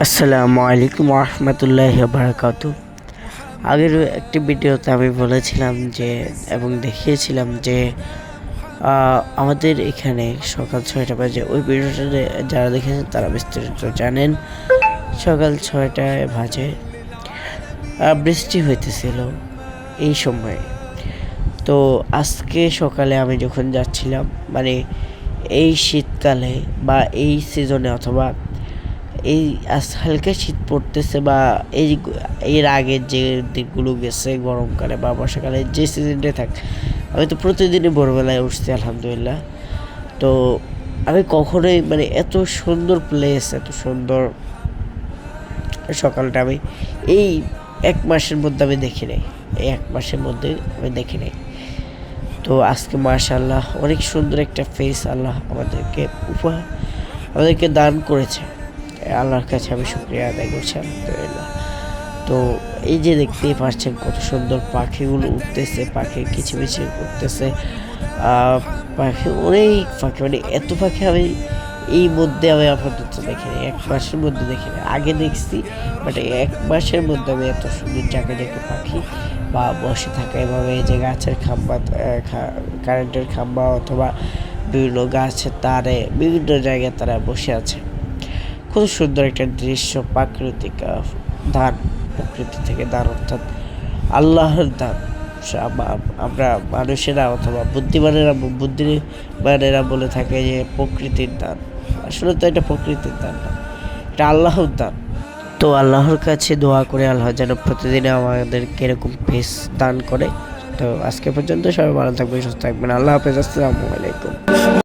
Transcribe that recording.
আসসালামু আলাইকুম রহমতুল্লাহি বারাকাতু। আগের একটি ভিডিওতে আমি বলেছিলাম যে এবং দেখিয়েছিলাম যে আমাদের এখানে সকাল 6টা বাজে। ওই ভিডিওটা যারা দেখেছেন তারা বিস্তারিত জানেন। সকাল 6টায় বাজে বৃষ্টি হইতেছিল এই সময়। তো আজকে সকালে আমি যখন যাচ্ছিলাম, মানে এই শীতকালে বা এই সিজনে অথবা এই হালকা শীত পড়তেছে বা এর আগের যে দিকগুলো গেছে গরমকালে বা বর্ষাকালে যে সিজনটাই থাক, আমি তো প্রতিদিনই ভোরবেলায় উঠছি আলহামদুলিল্লাহ। তো আমি কখনোই মানে এত সুন্দর প্লেস, এত সুন্দর সকালটা আমি এই 1 মাসের মধ্যে আমি দেখি নাই। এই 1 মাসের মধ্যে আমি দেখি নাই। তো আজকে মাশাআল্লাহ অনেক সুন্দর একটা ফেস আল্লাহ আমাদেরকে দান করেছে। আল্লাহর কাছে আমি শুকরিয়া আদায় করছি আলহামদুলিল্লাহ। তো এই যে দেখতেই পাচ্ছেন কত সুন্দর পাখিগুলো উঠতেছে, পাখি কিচিমিচি উঠতেছে। পাখি অনেক পাখি, মানে এত পাখি আমি আপাতত দেখিনি, 1 মাসের মধ্যে দেখিনি। আগে দেখছি, বাট 1 মাসের মধ্যে আমি এত সুন্দর জায়গায় পাখি বা বসে থাকা এভাবে যে গাছের খাম্বা, কারেন্টের খাম্বা অথবা বিভিন্ন গাছের তারে বিভিন্ন জায়গায় তারা বসে আছে। খুব সুন্দর একটা দৃশ্য, প্রাকৃতিক দান, প্রকৃতি থেকে দান, অর্থাৎ আল্লাহর দান। আমরা মানুষেরা অথবা বুদ্ধিমানেরা বলে থাকে যে প্রকৃতির দান। আসলে তো এটা প্রকৃতির দান না, এটা আল্লাহর দান। তো আল্লাহর কাছে দোয়া করে আল্লাহ যেন প্রতিদিন আমাদেরকে এরকম ফেস দান করে। তো আজকে পর্যন্ত সবাই ভালো থাকবেন, সুস্থ থাকবেন। আল্লাহ হাফেজ, আসসালামু আলাইকুম।